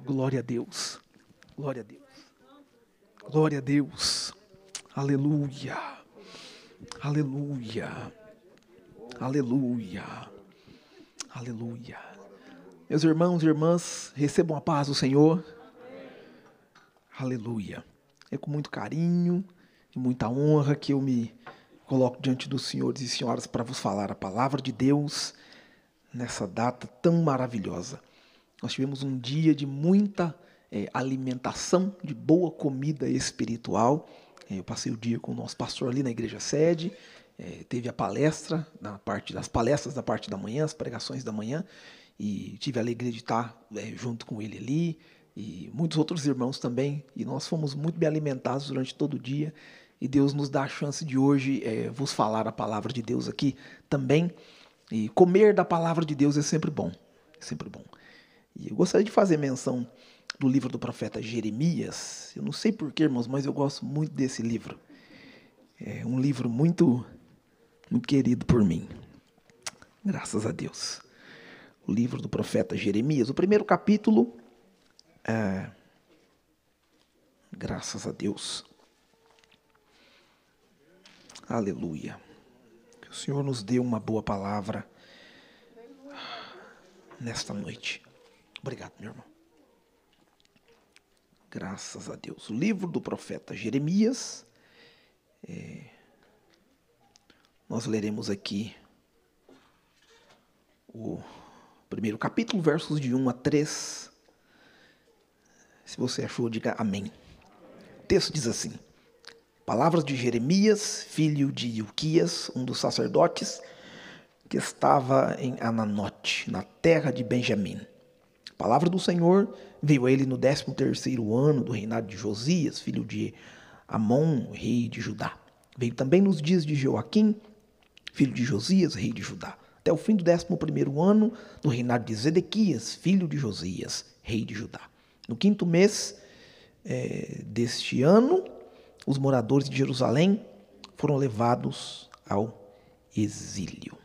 Glória a Deus. Glória a Deus. Glória a Deus. Aleluia. Aleluia. Aleluia. Aleluia. Meus irmãos e irmãs, recebam a paz do Senhor. Aleluia. É com muito carinho e muita honra que eu me coloco diante dos senhores e senhoras para vos falar a palavra de Deus nessa data tão maravilhosa. Nós tivemos um dia de muita alimentação, de boa comida espiritual. Eu passei o dia com o nosso pastor ali na igreja sede. Teve a palestra, das palestras da parte da manhã, as pregações da manhã, e tive a alegria de estar junto com ele ali, e muitos outros irmãos também, e nós fomos muito bem alimentados durante todo o dia, e Deus nos dá a chance de hoje vos falar a palavra de Deus aqui também, e comer da palavra de Deus é sempre bom, sempre bom. E eu gostaria de fazer menção do livro do profeta Jeremias. Eu não sei porquê, irmãos, mas eu gosto muito desse livro. É um livro muito, muito querido por mim. Graças a Deus. O livro do profeta Jeremias, o primeiro capítulo. Graças a Deus. Aleluia. Que o Senhor nos dê uma boa palavra nesta noite. Obrigado, meu irmão. Graças a Deus. O livro do profeta Jeremias. Nós leremos aqui o primeiro capítulo, versos de 1 a 3. Se você achou, diga amém. O texto diz assim: palavras de Jeremias, filho de Ilquias, um dos sacerdotes, que estava em Ananote, na terra de Benjamim. A palavra do Senhor veio a ele no 13º ano do reinado de Josias, filho de Amon, rei de Judá. Veio também nos dias de Joaquim, filho de Josias, rei de Judá, até o fim do 11º ano do reinado de Zedequias, filho de Josias, rei de Judá. No 5º mês deste ano, os moradores de Jerusalém foram levados ao exílio.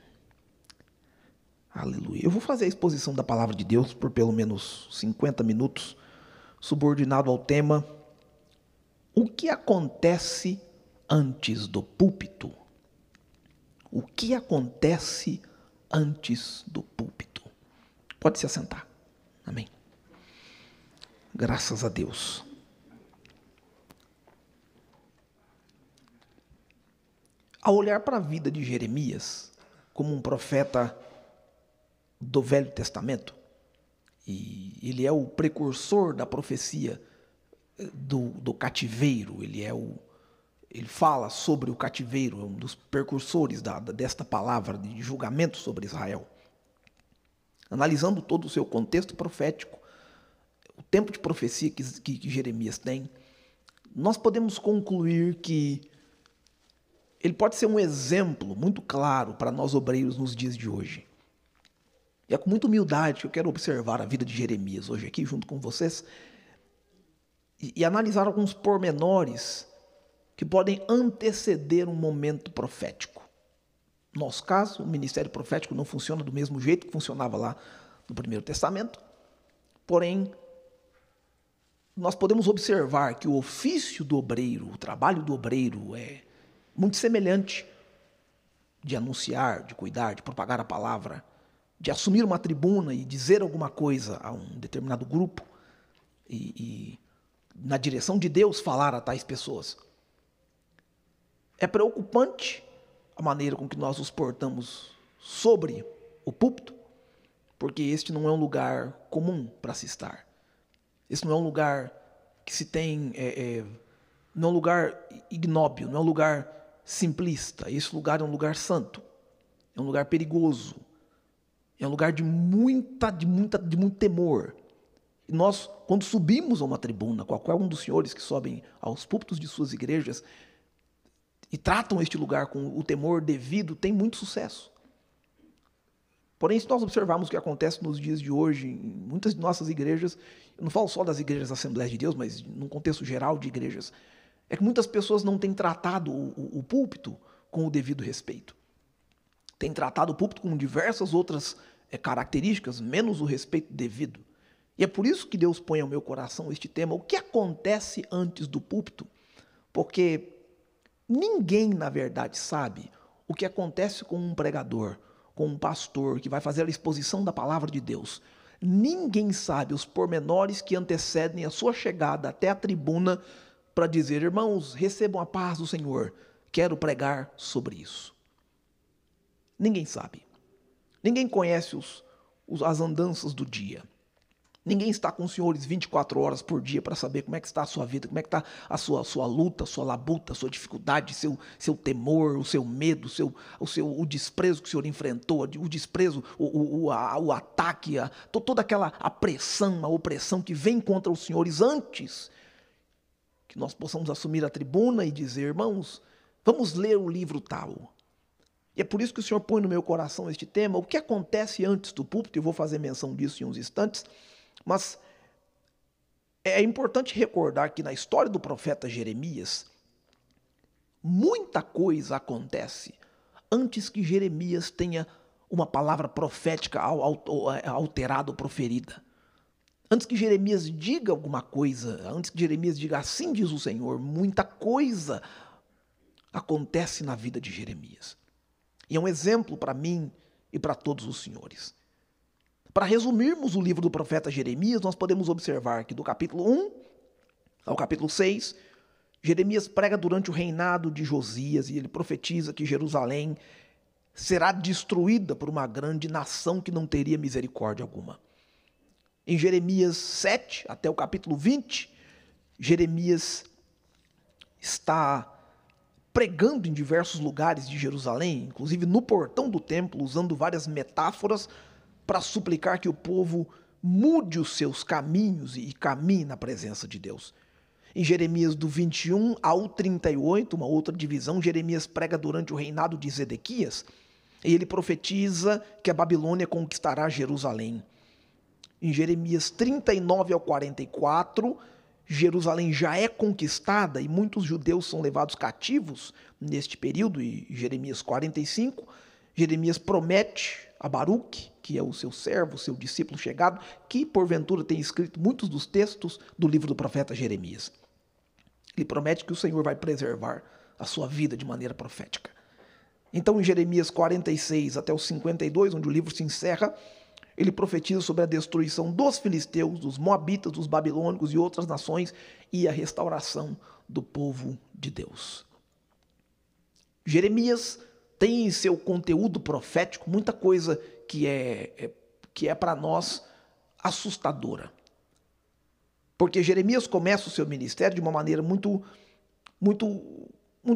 Aleluia. Eu vou fazer a exposição da palavra de Deus por pelo menos 50 minutos, subordinado ao tema: o que acontece antes do púlpito? O que acontece antes do púlpito? Pode se assentar. Amém. Graças a Deus. Ao olhar para a vida de Jeremias como um profeta do Velho Testamento, e ele é o precursor da profecia do cativeiro, ele fala sobre o cativeiro, é um dos precursores desta palavra de julgamento sobre Israel. Analisando todo o seu contexto profético, o tempo de profecia que Jeremias tem, nós podemos concluir que ele pode ser um exemplo muito claro para nós obreiros nos dias de hoje. E é com muita humildade que eu quero observar a vida de Jeremias hoje aqui junto com vocês e analisar alguns pormenores que podem anteceder um momento profético. No nosso caso, o ministério profético não funciona do mesmo jeito que funcionava lá no Primeiro Testamento, porém, nós podemos observar que o ofício do obreiro, o trabalho do obreiro é muito semelhante de anunciar, de cuidar, de propagar a palavra, de assumir uma tribuna e dizer alguma coisa a um determinado grupo e na direção de Deus falar a tais pessoas. É preocupante a maneira com que nós nos portamos sobre o púlpito, porque este não é um lugar comum para se estar. Este não é um lugar que se tem, não é um lugar ignóbil, não é um lugar simplista. Esse lugar é um lugar santo, é um lugar perigoso, é um lugar de muito temor. E nós, quando subimos a uma tribuna, qualquer um dos senhores que sobem aos púlpitos de suas igrejas e tratam este lugar com o temor devido, tem muito sucesso. Porém, se nós observarmos o que acontece nos dias de hoje, em muitas de nossas igrejas, eu não falo só das igrejas da Assembleia de Deus, mas num contexto geral de igrejas, é que muitas pessoas não têm tratado o púlpito com o devido respeito. Têm tratado o púlpito com diversas outras características, menos o respeito devido. E é por isso que Deus põe ao meu coração este tema, o que acontece antes do púlpito, porque ninguém, na verdade, sabe o que acontece com um pregador, com um pastor que vai fazer a exposição da palavra de Deus. Ninguém sabe os pormenores que antecedem a sua chegada até a tribuna para dizer: irmãos, recebam a paz do Senhor, quero pregar sobre isso. Ninguém sabe. Ninguém conhece as andanças do dia. Ninguém está com os senhores 24 horas por dia para saber como é que está a sua vida, como é que está a sua luta, a sua labuta, a sua dificuldade, seu temor, o seu medo, o desprezo que o senhor enfrentou, o desprezo, o ataque, toda aquela a opressão que vem contra os senhores antes que nós possamos assumir a tribuna e dizer: irmãos, vamos ler o livro tal. E é por isso que o Senhor põe no meu coração este tema, o que acontece antes do púlpito. Eu vou fazer menção disso em uns instantes, mas é importante recordar que na história do profeta Jeremias, muita coisa acontece antes que Jeremias tenha uma palavra profética alterada ou proferida. Antes que Jeremias diga alguma coisa, antes que Jeremias diga assim diz o Senhor, muita coisa acontece na vida de Jeremias. E é um exemplo para mim e para todos os senhores. Para resumirmos o livro do profeta Jeremias, nós podemos observar que do capítulo 1 ao capítulo 6, Jeremias prega durante o reinado de Josias e ele profetiza que Jerusalém será destruída por uma grande nação que não teria misericórdia alguma. Em Jeremias 7 até o capítulo 20, Jeremias está pregando em diversos lugares de Jerusalém, inclusive no portão do templo, usando várias metáforas para suplicar que o povo mude os seus caminhos e caminhe na presença de Deus. Em Jeremias do 21 ao 38, uma outra divisão, Jeremias prega durante o reinado de Zedequias, e ele profetiza que a Babilônia conquistará Jerusalém. Em Jeremias 39 ao 44, Jerusalém já é conquistada e muitos judeus são levados cativos neste período. E Jeremias 45, Jeremias promete a Baruque, que é o seu servo, seu discípulo chegado, que porventura tem escrito muitos dos textos do livro do profeta Jeremias. Ele promete que o Senhor vai preservar a sua vida de maneira profética. Então, em Jeremias 46 até o 52, onde o livro se encerra, ele profetiza sobre a destruição dos filisteus, dos moabitas, dos babilônicos e outras nações e a restauração do povo de Deus. Jeremias tem em seu conteúdo profético muita coisa que é para nós assustadora. Porque Jeremias começa o seu ministério de uma maneira muito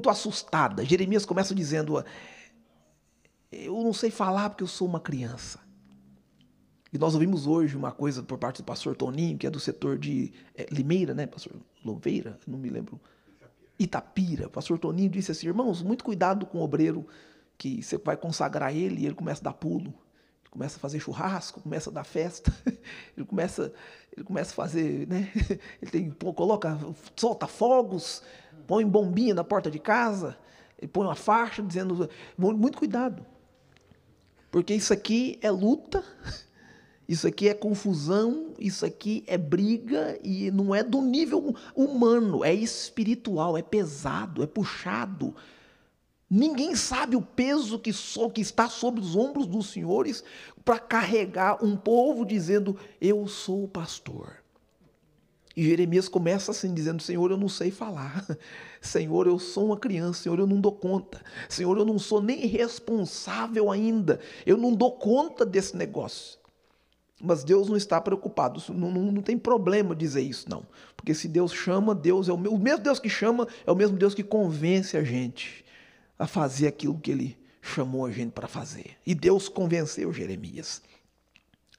assustada. Jeremias começa dizendo: eu não sei falar porque eu sou uma criança. E nós ouvimos hoje uma coisa por parte do pastor Toninho, que é do setor de Limeira, né, pastor Louveira? Não me lembro. Itapira. O pastor Toninho disse assim: irmãos, muito cuidado com o obreiro, que você vai consagrar ele e ele começa a dar pulo, ele começa a fazer churrasco, começa a dar festa, ele começa a fazer, né? Ele solta fogos, põe bombinha na porta de casa, ele põe uma faixa dizendo: muito cuidado, porque isso aqui é luta. Isso aqui é confusão, isso aqui é briga e não é do nível humano, é espiritual, é pesado, é puxado. Ninguém sabe o peso que está sobre os ombros dos senhores para carregar um povo dizendo: eu sou o pastor. E Jeremias começa assim, dizendo: Senhor, eu não sei falar. Senhor, eu sou uma criança. Senhor, eu não dou conta. Senhor, eu não sou nem responsável ainda. Eu não dou conta desse negócio. Mas Deus não está preocupado, não tem problema dizer isso, não. Porque se Deus chama, Deus é o mesmo Deus que chama, é o mesmo Deus que convence a gente a fazer aquilo que Ele chamou a gente para fazer. E Deus convenceu Jeremias.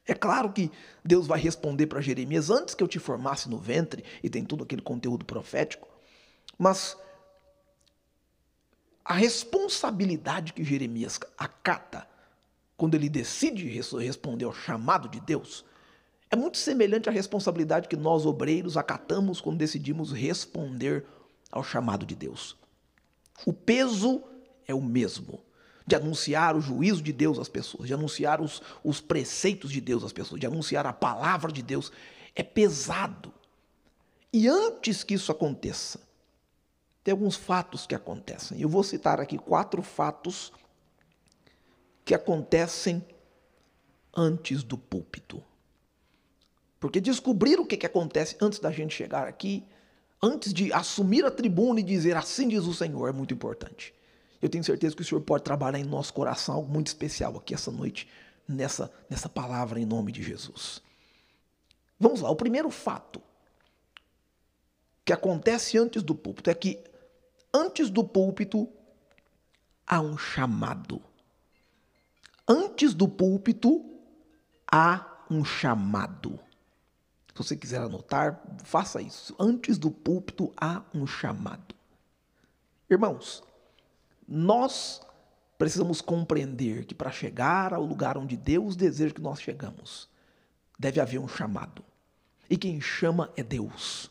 É claro que Deus vai responder para Jeremias: antes que eu te formasse no ventre, e tem todo aquele conteúdo profético, mas a responsabilidade que Jeremias acata quando ele decide responder ao chamado de Deus, é muito semelhante à responsabilidade que nós, obreiros, acatamos quando decidimos responder ao chamado de Deus. O peso é o mesmo, de anunciar o juízo de Deus às pessoas, de anunciar os preceitos de Deus às pessoas, de anunciar a palavra de Deus. é pesado. E antes que isso aconteça, tem alguns fatos que acontecem. Eu vou citar aqui 4 fatos que acontecem antes do púlpito. Porque descobrir o que acontece antes da gente chegar aqui, antes de assumir a tribuna e dizer assim diz o Senhor, é muito importante. Eu tenho certeza que o Senhor pode trabalhar em nosso coração algo muito especial aqui essa noite, nessa palavra em nome de Jesus. Vamos lá, o primeiro fato que acontece antes do púlpito é que antes do púlpito há um chamado. Antes do púlpito há um chamado. Se você quiser anotar, faça isso. Antes do púlpito há um chamado. Irmãos, nós precisamos compreender que para chegar ao lugar onde Deus deseja que nós chegamos, deve haver um chamado. E quem chama é Deus.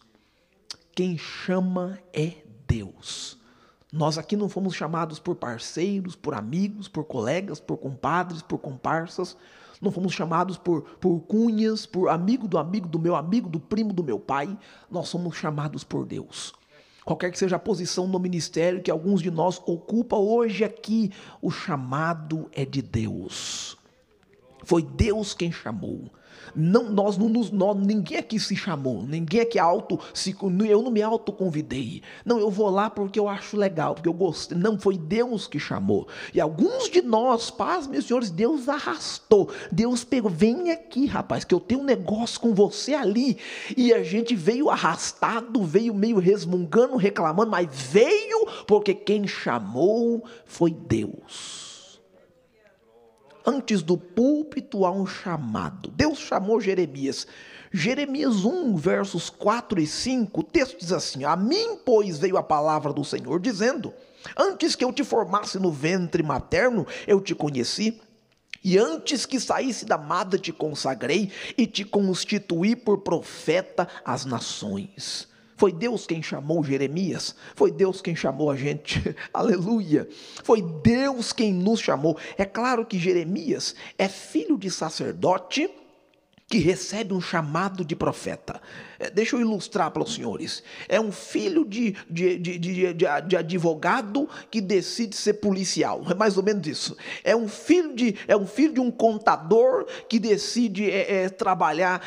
Quem chama é Deus. Nós aqui não fomos chamados por parceiros, por amigos, por colegas, por compadres, por comparsas. Não fomos chamados por cunhas, por amigo, do meu amigo, do primo do meu pai. Nós somos chamados por Deus. Qualquer que seja a posição no ministério que alguns de nós ocupam hoje aqui, o chamado é de Deus. Foi Deus quem chamou. Não, ninguém aqui se chamou, ninguém aqui eu não me autoconvidei. Não, eu vou lá porque eu acho legal, porque eu gostei. Não, foi Deus que chamou. E alguns de nós, paz, meus senhores, Deus arrastou. Deus pegou, vem aqui, rapaz, que eu tenho um negócio com você ali. E a gente veio arrastado, veio meio resmungando, reclamando, mas veio porque quem chamou foi Deus. Antes do púlpito há um chamado. Deus chamou Jeremias. Jeremias 1, versos 4 e 5, o texto diz assim: a mim, pois, veio a palavra do Senhor, dizendo: antes que eu te formasse no ventre materno, eu te conheci. E antes que saísse da madre te consagrei e te constituí por profeta às nações. Foi Deus quem chamou Jeremias, foi Deus quem chamou a gente, aleluia, foi Deus quem nos chamou. É claro que Jeremias é filho de sacerdote que recebe um chamado de profeta. Deixa eu ilustrar para os senhores. É um filho de advogado que decide ser policial. É mais ou menos isso. É um filho de um contador que decide trabalhar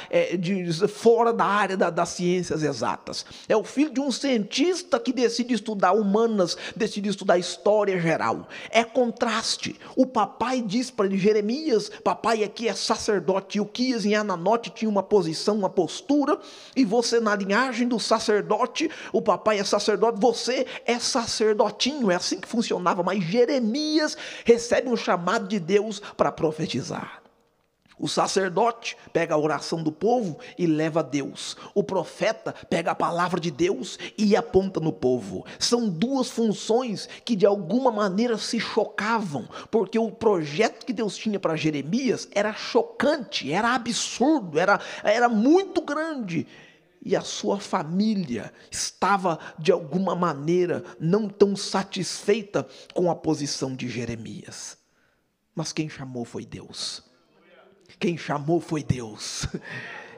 fora da área das ciências exatas. É o filho de um cientista que decide estudar humanas, decide estudar história geral. É contraste. O papai diz para ele: Jeremias, papai aqui é sacerdote. Ilquias em Ananote tinha uma posição, uma postura, e você na linhagem do sacerdote, o papai é sacerdote, você é sacerdotinho, é assim que funcionava. Mas Jeremias recebe um chamado de Deus para profetizar. O sacerdote pega a oração do povo e leva a Deus. O profeta pega a palavra de Deus e aponta no povo. São duas funções que de alguma maneira se chocavam, porque o projeto que Deus tinha para Jeremias era chocante, era absurdo, era muito grande. E a sua família estava, de alguma maneira, não tão satisfeita com a posição de Jeremias. Mas quem chamou foi Deus. Quem chamou foi Deus.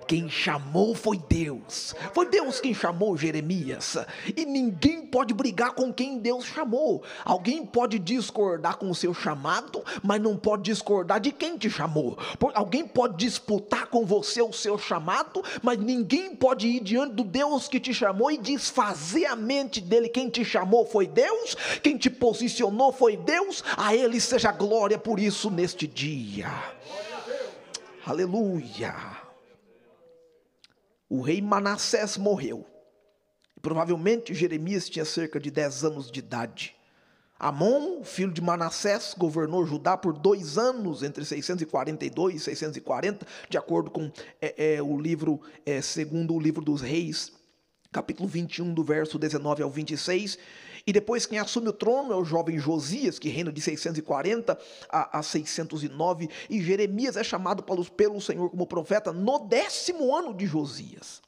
Quem chamou foi Deus. Foi Deus quem chamou Jeremias. E ninguém pode brigar com quem Deus chamou. Alguém pode discordar com o seu chamado, mas não pode discordar de quem te chamou. Alguém pode disputar com você o seu chamado, mas ninguém pode ir diante do Deus que te chamou e desfazer a mente dele. Quem te chamou foi Deus. Quem te posicionou foi Deus. A ele seja glória por isso neste dia. Aleluia. O rei Manassés morreu. Provavelmente Jeremias tinha cerca de 10 anos de idade. Amon, filho de Manassés, governou Judá por 2 anos, entre 642 e 640, de acordo com o livro, segundo o livro dos reis, capítulo 21, do verso 19 ao 26. E depois quem assume o trono é o jovem Josias, que reina de 640 a 609. E Jeremias é chamado pelo Senhor como profeta no 10º ano de Josias.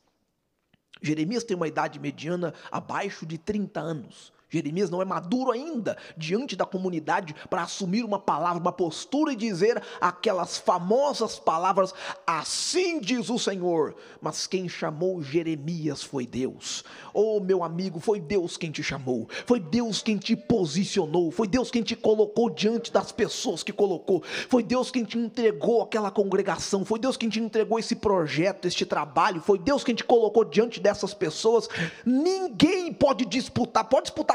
Jeremias tem uma idade mediana abaixo de 30 anos. Jeremias não é maduro ainda diante da comunidade para assumir uma palavra, uma postura e dizer aquelas famosas palavras, assim diz o Senhor. Mas quem chamou Jeremias foi Deus. Oh, meu amigo, foi Deus quem te chamou, foi Deus quem te posicionou, foi Deus quem te colocou diante das pessoas que colocou, foi Deus quem te entregou aquela congregação, foi Deus quem te entregou esse projeto, este trabalho, foi Deus quem te colocou diante dessas pessoas. Ninguém pode disputar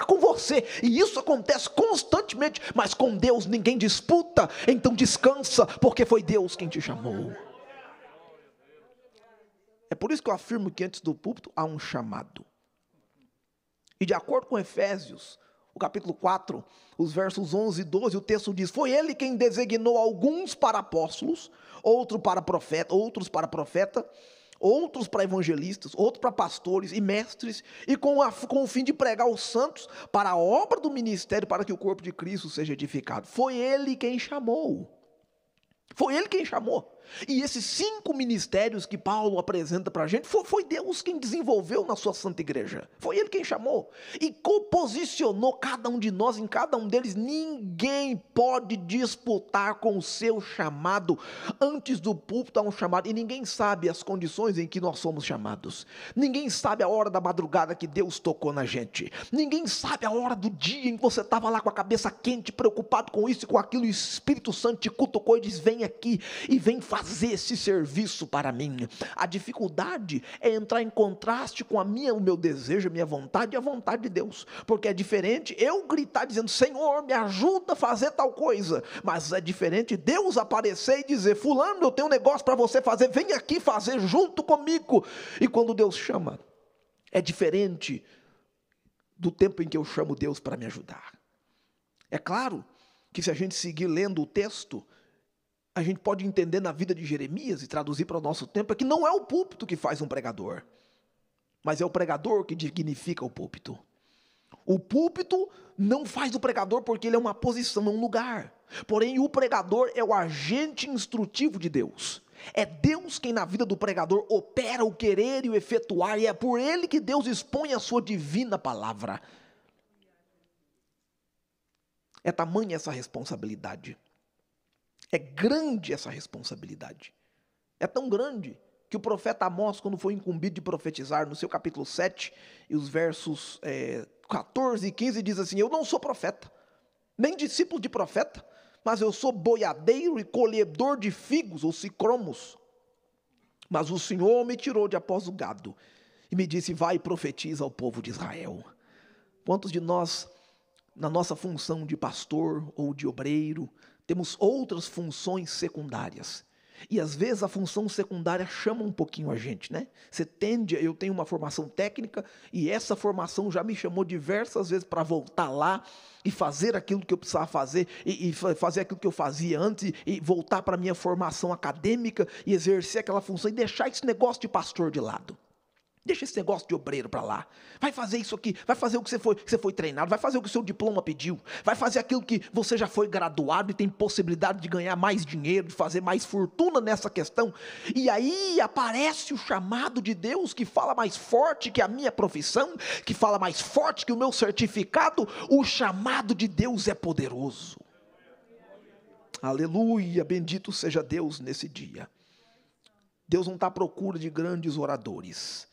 com você, e isso acontece constantemente, mas com Deus ninguém disputa. Então descansa, porque foi Deus quem te chamou. É por isso que eu afirmo que antes do púlpito há um chamado. E de acordo com Efésios, o capítulo 4, os versos 11 e 12, o texto diz: foi ele quem designou alguns para apóstolos, outros para profeta, outros para evangelistas, outros para pastores e mestres, e com o fim de pregar os santos para a obra do ministério, para que o corpo de Cristo seja edificado. Foi ele quem chamou. Foi ele quem chamou. E esses 5 ministérios que Paulo apresenta para a gente, foi Deus quem desenvolveu na sua santa igreja. Foi ele quem chamou. E composicionou cada um de nós, em cada um deles. Ninguém pode disputar com o seu chamado. Antes do púlpito há um chamado. E ninguém sabe as condições em que nós somos chamados. Ninguém sabe a hora da madrugada que Deus tocou na gente. Ninguém sabe a hora do dia em que você estava lá com a cabeça quente, preocupado com isso e com aquilo. E o Espírito Santo te cutucou e diz: vem aqui e vem fazer esse serviço para mim. A dificuldade é entrar em contraste com o meu desejo, a minha vontade e a vontade de Deus, porque é diferente eu gritar dizendo: Senhor, me ajuda a fazer tal coisa, mas é diferente Deus aparecer e dizer: fulano, eu tenho um negócio para você fazer, vem aqui fazer junto comigo. E quando Deus chama, é diferente do tempo em que eu chamo Deus para me ajudar. É claro que se a gente seguir lendo o texto, a gente pode entender na vida de Jeremias e traduzir para o nosso tempo, é que não é o púlpito que faz um pregador, mas é o pregador que dignifica o púlpito. O púlpito não faz o pregador porque ele é uma posição, é um lugar. Porém, o pregador é o agente instrutivo de Deus. É Deus quem na vida do pregador opera o querer e o efetuar, e é por ele que Deus expõe a sua divina palavra. É tamanha essa responsabilidade. É grande essa responsabilidade. É tão grande que o profeta Amós, quando foi incumbido de profetizar, no seu capítulo 7, e os versos 14 e 15, diz assim: eu não sou profeta, nem discípulo de profeta, mas eu sou boiadeiro e colhedor de figos ou sicromos. Mas o Senhor me tirou de após o gado e me disse: vai e profetiza ao povo de Israel. Quantos de nós, na nossa função de pastor ou de obreiro, temos outras funções secundárias? E às vezes a função secundária chama um pouquinho a gente, né? Eu tenho uma formação técnica e essa formação já me chamou diversas vezes para voltar lá e fazer aquilo que eu precisava fazer, e fazer aquilo que eu fazia antes, e voltar para a minha formação acadêmica e exercer aquela função e deixar esse negócio de pastor de lado. Deixa esse negócio de obreiro para lá. Vai fazer isso aqui, vai fazer o que você foi treinado, vai fazer o que o seu diploma pediu, vai fazer aquilo que você já foi graduado e tem possibilidade de ganhar mais dinheiro, de fazer mais fortuna nessa questão. E aí aparece o chamado de Deus que fala mais forte que a minha profissão, que fala mais forte que o meu certificado. O chamado de Deus é poderoso. Aleluia, bendito seja Deus nesse dia. Deus não está à procura de grandes oradores.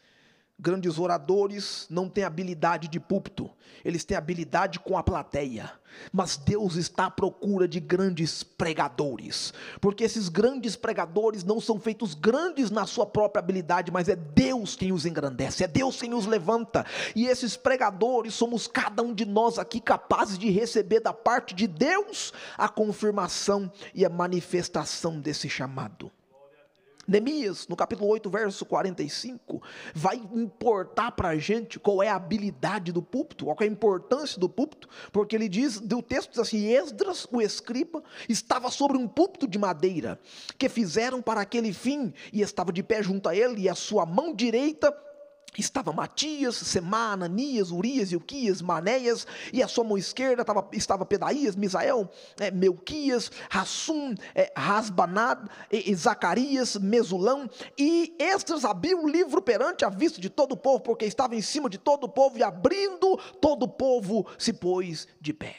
Grandes oradores não têm habilidade de púlpito, eles têm habilidade com a plateia. Mas Deus está à procura de grandes pregadores, porque esses grandes pregadores não são feitos grandes na sua própria habilidade, mas é Deus quem os engrandece, é Deus quem os levanta. E esses pregadores somos cada um de nós aqui capazes de receber da parte de Deus a confirmação e a manifestação desse chamado. Neemias, no capítulo 8, verso 45, vai importar para a gente qual é a habilidade do púlpito, qual é a importância do púlpito, porque ele diz, o texto diz assim: Esdras, o escriba, estava sobre um púlpito de madeira, que fizeram para aquele fim, e estava de pé junto a ele, e a sua mão direita estava Matias, Semá, Ananias, Urias, Ilquias, Manéias, e à sua mão esquerda estava Pedaías, Misael, Melquias, Rassum, Rasbanad, e Zacarias, Mesulão, e estes abriu o livro perante a vista de todo o povo, porque estava em cima de todo o povo, e abrindo, todo o povo se pôs de pé.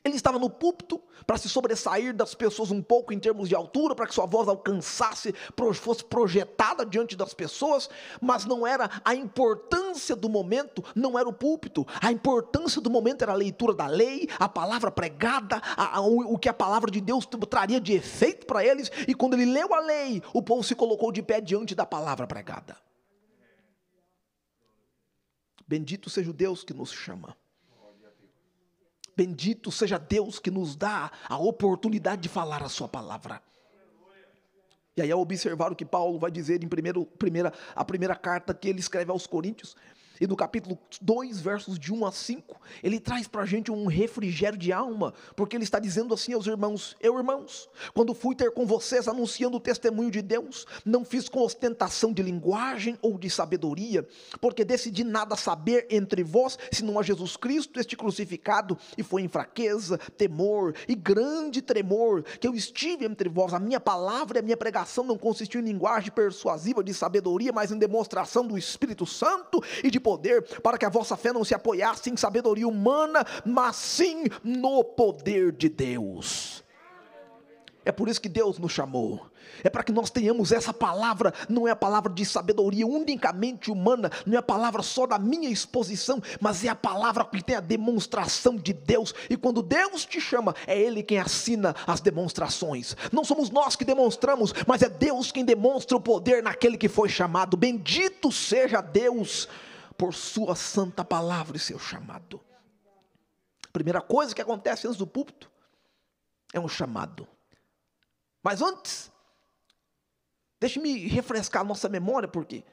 Ele estava no púlpito para se sobressair das pessoas um pouco em termos de altura, para que sua voz alcançasse, fosse projetada diante das pessoas, mas não era a importância do momento, não era o púlpito. A importância do momento era a leitura da lei, a palavra pregada, o que a palavra de Deus traria de efeito para eles, e quando ele leu a lei, o povo se colocou de pé diante da palavra pregada. Bendito seja o Deus que nos chama. Bendito seja Deus que nos dá a oportunidade de falar a sua palavra. E aí, ao observar o que Paulo vai dizer em a primeira carta que ele escreve aos Coríntios, e no capítulo 2, versos de 1 a 5, ele traz para a gente um refrigério de alma, porque ele está dizendo assim aos irmãos: eu, irmãos, quando fui ter com vocês anunciando o testemunho de Deus, não fiz com ostentação de linguagem ou de sabedoria, porque decidi nada saber entre vós, senão a Jesus Cristo, este crucificado, e foi em fraqueza, temor e grande tremor, que eu estive entre vós. A minha palavra e a minha pregação não consistiu em linguagem persuasiva de sabedoria, mas em demonstração do Espírito Santo e de poder, para que a vossa fé não se apoiasse em sabedoria humana, mas sim no poder de Deus. É por isso que Deus nos chamou. É para que nós tenhamos essa palavra. Não é a palavra de sabedoria unicamente humana, não é a palavra só da minha exposição, mas é a palavra que tem a demonstração de Deus. E quando Deus te chama, é Ele quem assina as demonstrações. Não somos nós que demonstramos, mas é Deus quem demonstra o poder naquele que foi chamado. Bendito seja Deus por sua santa palavra e seu chamado. A primeira coisa que acontece antes do púlpito é um chamado. Mas antes, deixe-me refrescar a nossa memória, porque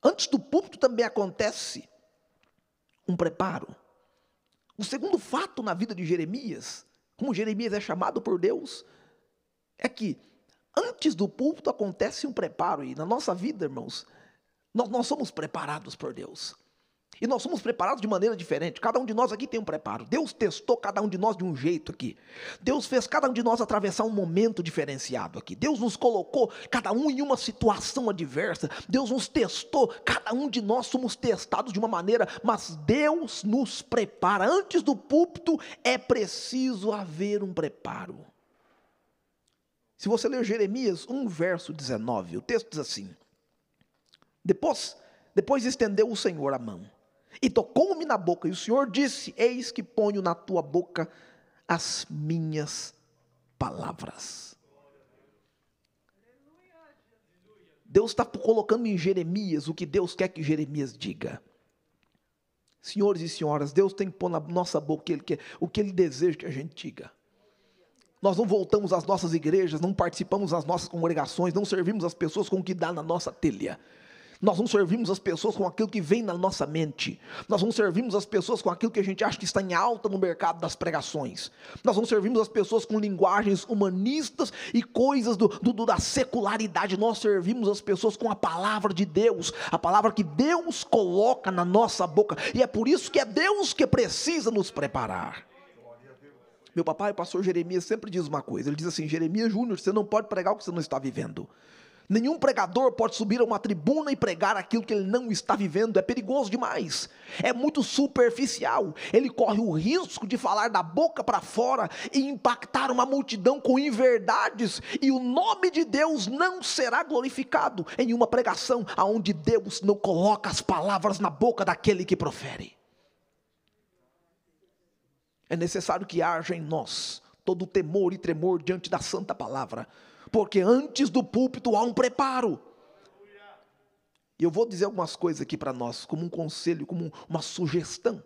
antes do púlpito também acontece um preparo. O segundo fato na vida de Jeremias, como Jeremias é chamado por Deus, é que antes do púlpito acontece um preparo. E na nossa vida, irmãos, nós somos preparados por Deus. E nós somos preparados de maneira diferente. Cada um de nós aqui tem um preparo. Deus testou cada um de nós de um jeito aqui. Deus fez cada um de nós atravessar um momento diferenciado aqui. Deus nos colocou cada um em uma situação adversa. Deus nos testou. Cada um de nós somos testados de uma maneira. Mas Deus nos prepara. Antes do púlpito é preciso haver um preparo. Se você ler Jeremias 1, verso 19, o texto diz assim: Depois estendeu o Senhor a mão e tocou-me na boca, e o Senhor disse: eis que ponho na tua boca as minhas palavras. Deus está colocando em Jeremias o que Deus quer que Jeremias diga. Senhores e senhoras, Deus tem que pôr na nossa boca o que Ele deseja que a gente diga. Nós não voltamos às nossas igrejas, não participamos das nossas congregações, não servimos as pessoas com o que dá na nossa telha. Nós não servimos as pessoas com aquilo que vem na nossa mente. Nós não servimos as pessoas com aquilo que a gente acha que está em alta no mercado das pregações. Nós não servimos as pessoas com linguagens humanistas e coisas da secularidade. Nós servimos as pessoas com a palavra de Deus, a palavra que Deus coloca na nossa boca. E é por isso que é Deus que precisa nos preparar. Meu papai, o pastor Jeremias, sempre diz uma coisa. Ele diz assim: Jeremias Júnior, você não pode pregar o que você não está vivendo. Nenhum pregador pode subir a uma tribuna e pregar aquilo que ele não está vivendo. É perigoso demais. É muito superficial. Ele corre o risco de falar da boca para fora e impactar uma multidão com inverdades. E o nome de Deus não será glorificado em uma pregação onde Deus não coloca as palavras na boca daquele que profere. É necessário que haja em nós todo o temor e tremor diante da santa palavra. Porque antes do púlpito há um preparo. E eu vou dizer algumas coisas aqui para nós, como um conselho, como uma sugestão.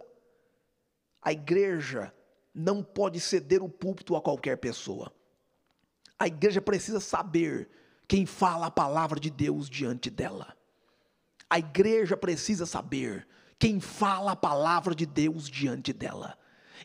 A igreja não pode ceder o púlpito a qualquer pessoa. A igreja precisa saber quem fala a palavra de Deus diante dela. A igreja precisa saber quem fala a palavra de Deus diante dela.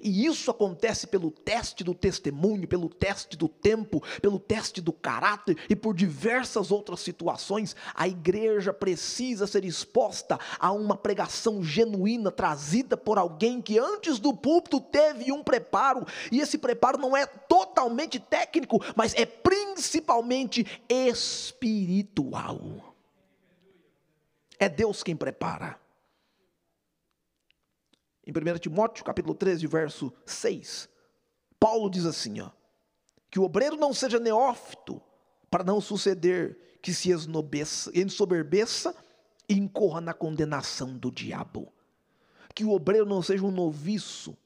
E isso acontece pelo teste do testemunho, pelo teste do tempo, pelo teste do caráter e por diversas outras situações. A igreja precisa ser exposta a uma pregação genuína, trazida por alguém que antes do púlpito teve um preparo. E esse preparo não é totalmente técnico, mas é principalmente espiritual. É Deus quem prepara. Em 1 Timóteo, capítulo 13, verso 6, Paulo diz assim, que o obreiro não seja neófito, para não suceder que se ensoberbeça e incorra na condenação do diabo. Que o obreiro não seja um noviço,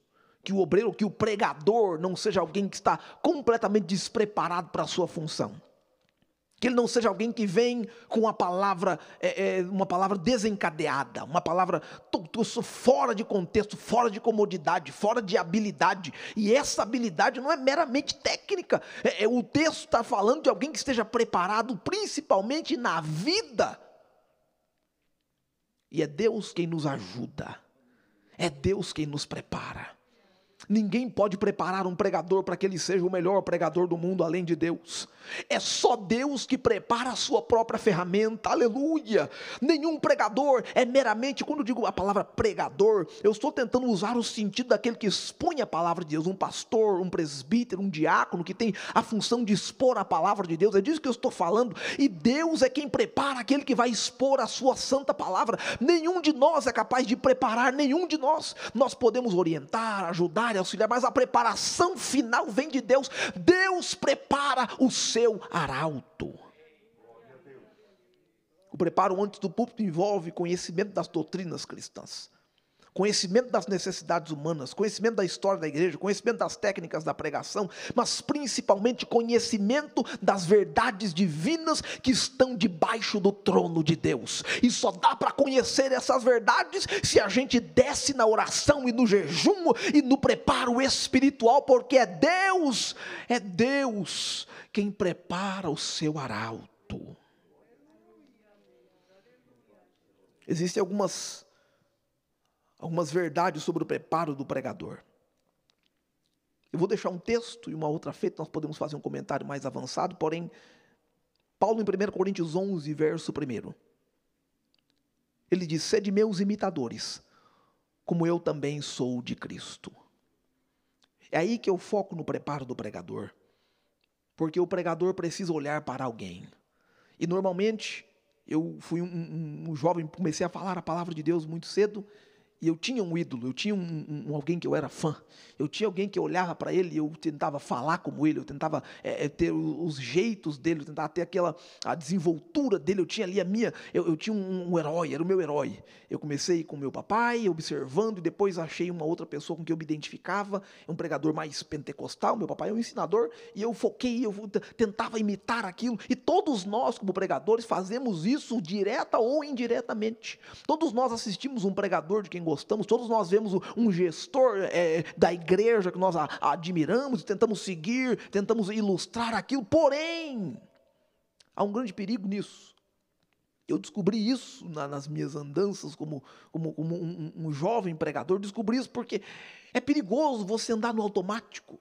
que o pregador não seja alguém que está completamente despreparado para a sua função. Que ele não seja alguém que vem com uma palavra desencadeada, uma palavra fora de contexto, fora de comodidade, fora de habilidade. E essa habilidade não é meramente técnica. O texto está falando de alguém que esteja preparado principalmente na vida. E é Deus quem nos ajuda. É Deus quem nos prepara. Ninguém pode preparar um pregador para que ele seja o melhor pregador do mundo além de Deus. É só Deus que prepara a sua própria ferramenta, aleluia. Nenhum pregador é meramente, quando eu digo a palavra pregador, eu estou tentando usar o sentido daquele que expõe a palavra de Deus, um pastor, um presbítero, um diácono que tem a função de expor a palavra de Deus, é disso que eu estou falando. E Deus é quem prepara aquele que vai expor a sua santa palavra. Nenhum de nós é capaz de preparar, nenhum de nós. Nós podemos orientar, ajudar e auxiliar, mas a preparação final vem de Deus. Deus prepara o seu arauto. O preparo antes do púlpito envolve conhecimento das doutrinas cristãs, conhecimento das necessidades humanas, conhecimento da história da igreja, conhecimento das técnicas da pregação, mas principalmente conhecimento das verdades divinas que estão debaixo do trono de Deus. E só dá para conhecer essas verdades se a gente desce na oração e no jejum e no preparo espiritual, porque é Deus quem prepara o seu arauto. Existem algumas verdades sobre o preparo do pregador. Eu vou deixar um texto e uma outra feita, nós podemos fazer um comentário mais avançado, porém, Paulo em 1 Coríntios 11, verso 1, ele diz: sede meus imitadores, como eu também sou de Cristo. É aí que eu foco no preparo do pregador, porque o pregador precisa olhar para alguém, e normalmente, eu fui um jovem, comecei a falar a palavra de Deus muito cedo, e eu tinha um ídolo, eu tinha alguém que eu era fã, eu tinha alguém que eu olhava para ele, eu tentava falar como ele, eu tentava ter os jeitos dele, eu tentava ter a desenvoltura dele, eu tinha ali eu tinha um herói, era o meu herói. Eu comecei com meu papai, observando, e depois achei uma outra pessoa com quem eu me identificava, um pregador mais pentecostal, meu papai é um ensinador, e eu foquei, eu tentava imitar aquilo, e todos nós como pregadores fazemos isso direta ou indiretamente. Todos nós assistimos um pregador de quem gostamos, todos nós vemos um gestor da igreja que nós admiramos, tentamos seguir, tentamos ilustrar aquilo, porém, há um grande perigo nisso. Eu descobri isso nas minhas andanças como um jovem pregador, descobri isso porque é perigoso você andar no automático,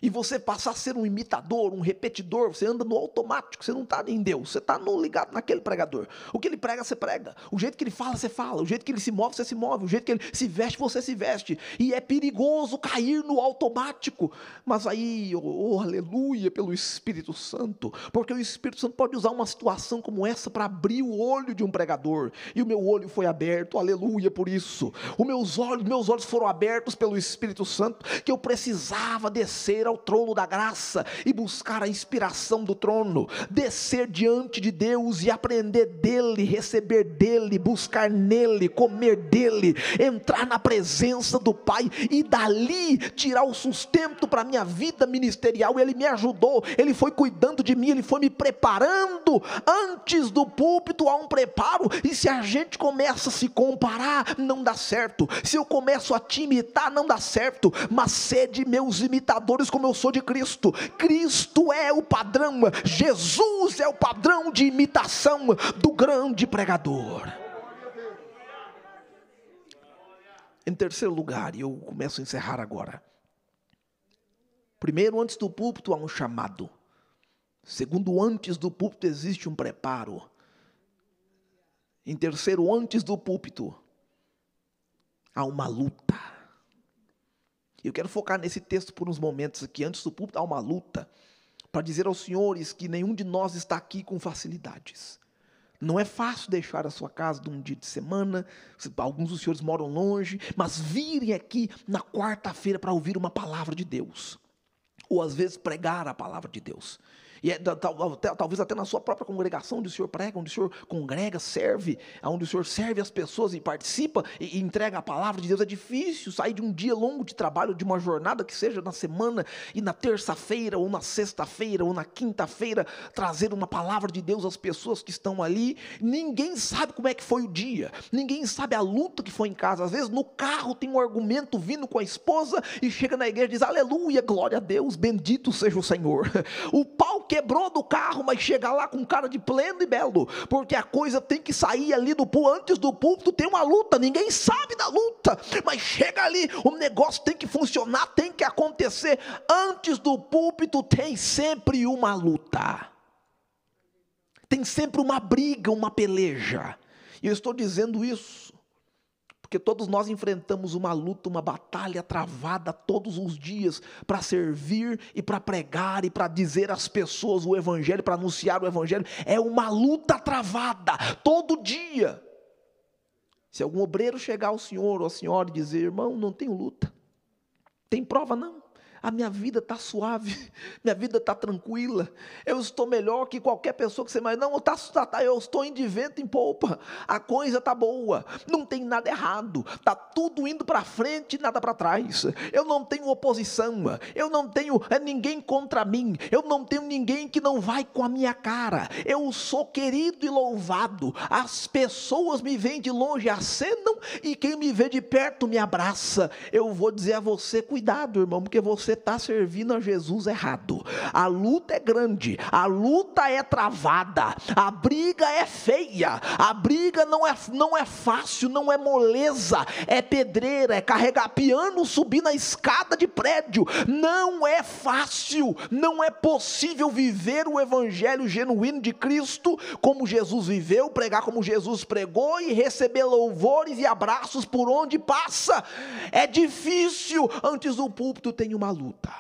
e você passar a ser um imitador, um repetidor, você anda no automático, você não está em Deus, você está ligado naquele pregador. O que ele prega, você prega. O jeito que ele fala, você fala. O jeito que ele se move, você se move. O jeito que ele se veste, você se veste. E é perigoso cair no automático. Mas aí, aleluia, pelo Espírito Santo, porque o Espírito Santo pode usar uma situação como essa para abrir o olho de um pregador. E o meu olho foi aberto, aleluia por isso. Os meus olhos foram abertos pelo Espírito Santo, que eu precisava descer ao trono da graça e buscar a inspiração do trono, descer diante de Deus e aprender dele, receber dele, buscar nele, comer dele, entrar na presença do Pai e dali tirar o sustento para a minha vida ministerial. Ele me ajudou, ele foi cuidando de mim, ele foi me preparando. Antes do púlpito há um preparo, e se a gente começa a se comparar, não dá certo. Se eu começo a te imitar, não dá certo. Mas sede meus imitadores como eu sou de Cristo. Cristo é o padrão, Jesus é o padrão de imitação do grande pregador. Em terceiro lugar, e eu começo a encerrar agora, Primeiro, antes do púlpito há um chamado. Segundo, antes do púlpito existe um preparo. Em terceiro, antes do púlpito há uma luta. Eu quero focar nesse texto por uns momentos aqui. Antes do púlpito há uma luta, para dizer aos senhores que nenhum de nós está aqui com facilidades. Não é fácil deixar a sua casa de um dia de semana, alguns dos senhores moram longe, mas virem aqui na quarta-feira para ouvir uma palavra de Deus. Ou às vezes pregar a palavra de Deus. E talvez até na sua própria congregação, onde o senhor prega, onde o senhor congrega, serve, onde o senhor serve as pessoas e participa e entrega a palavra de Deus. É difícil sair de um dia longo de trabalho, de uma jornada que seja na semana, e na terça-feira, ou na sexta-feira, ou na quinta-feira, trazer uma palavra de Deus às pessoas que estão ali. Ninguém sabe como é que foi o dia, ninguém sabe a luta que foi em casa. Às vezes no carro tem um argumento vindo com a esposa, e chega na igreja e diz: aleluia, glória a Deus, bendito seja o Senhor. O pau quebrou do carro, mas chega lá com cara de pleno e belo, porque a coisa tem que sair ali do púlpito. Antes do púlpito tem uma luta, ninguém sabe da luta, mas chega ali, o negócio tem que funcionar, tem que acontecer. Antes do púlpito tem sempre uma luta, tem sempre uma briga, uma peleja. E eu estou dizendo isso porque todos nós enfrentamos uma luta, uma batalha travada todos os dias para servir e para pregar e para dizer às pessoas o evangelho, para anunciar o evangelho. É uma luta travada todo dia. Se algum obreiro chegar ao senhor ou à senhora e dizer: irmão, não tenho luta, tem prova não, a minha vida está suave, minha vida está tranquila, eu estou melhor que qualquer pessoa que você mais... Não, eu estou indo de vento em polpa, a coisa está boa, não tem nada errado, está tudo indo para frente e nada para trás, eu não tenho oposição, eu não tenho ninguém contra mim, eu não tenho ninguém que não vai com a minha cara, eu sou querido e louvado, as pessoas me veem de longe, acenam, e quem me vê de perto me abraça. Eu vou dizer a você: cuidado, irmão, porque você está servindo a Jesus errado. A luta é grande, a luta é travada, a briga é feia, a briga não é fácil, não é moleza, é pedreira, é carregar piano, subir na escada de prédio. Não é fácil, não é possível viver o evangelho genuíno de Cristo como Jesus viveu, pregar como Jesus pregou e receber louvores e abraços por onde passa. É difícil. Antes do púlpito tem uma luta.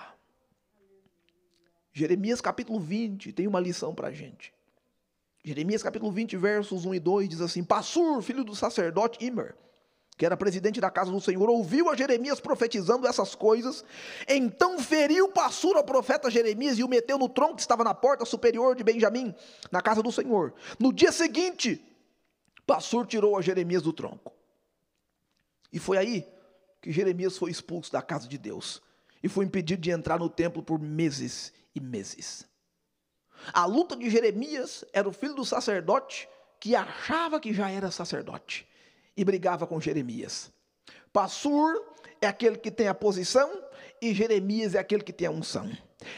Jeremias capítulo 20 tem uma lição para a gente. Jeremias capítulo 20, versos 1 e 2 diz assim: Passur, filho do sacerdote Imer, que era presidente da casa do Senhor, ouviu a Jeremias profetizando essas coisas. Então feriu Passur ao profeta Jeremias e o meteu no tronco que estava na porta superior de Benjamim, na casa do Senhor. No dia seguinte, Passur tirou a Jeremias do tronco. E foi aí que Jeremias foi expulso da casa de Deus e foi impedido de entrar no templo por meses e meses. A luta de Jeremias era o filho do sacerdote que achava que já era sacerdote e brigava com Jeremias. Passur é aquele que tem a posição e Jeremias é aquele que tem a unção.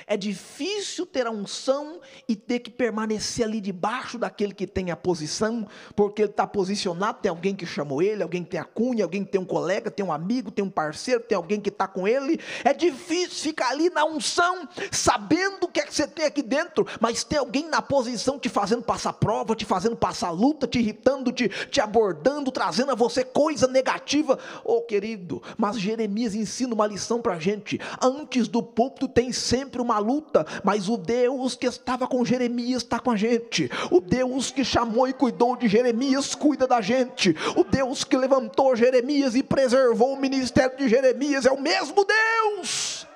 É difícil ter a unção e ter que permanecer ali debaixo daquele que tem a posição, porque ele está posicionado, tem alguém que chamou ele, alguém que tem a cunha, alguém que tem um colega, tem um amigo, tem um parceiro, tem alguém que está com ele. É difícil ficar ali na unção, sabendo o que é que você tem aqui dentro, mas tem alguém na posição te fazendo passar prova, te fazendo passar luta, te irritando, te abordando, trazendo a você coisa negativa. Oh, querido, mas Jeremias ensina uma lição para a gente. Antes do púlpito tem sempre uma luta, mas o Deus que estava com Jeremias está com a gente. O Deus que chamou e cuidou de Jeremias cuida da gente. O Deus que levantou Jeremias e preservou o ministério de Jeremias é o mesmo Deus.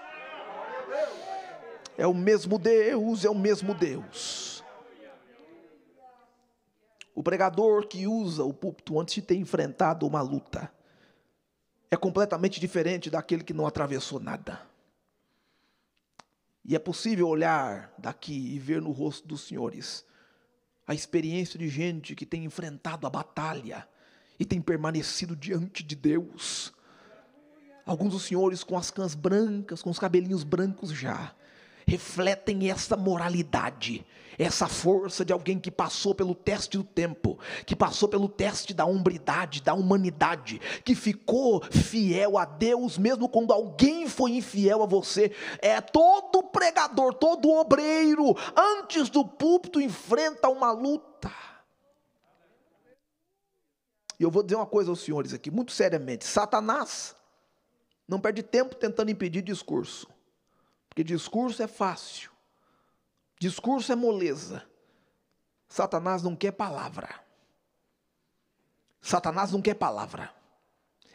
É o mesmo Deus, é o mesmo Deus. O pregador que usa o púlpito antes de ter enfrentado uma luta é completamente diferente daquele que não atravessou nada. E é possível olhar daqui e ver no rosto dos senhores a experiência de gente que tem enfrentado a batalha e tem permanecido diante de Deus. Alguns dos senhores com as cãs brancas, com os cabelinhos brancos já. refletem essa moralidade, essa força de alguém que passou pelo teste do tempo, que passou pelo teste da hombridade, da humanidade, que ficou fiel a Deus, mesmo quando alguém foi infiel a você. Todo pregador, todo obreiro, antes do púlpito, enfrenta uma luta. E eu vou dizer uma coisa aos senhores aqui, muito seriamente: Satanás não perde tempo tentando impedir discurso, porque discurso é fácil, discurso é moleza. Satanás não quer palavra. Satanás não quer palavra.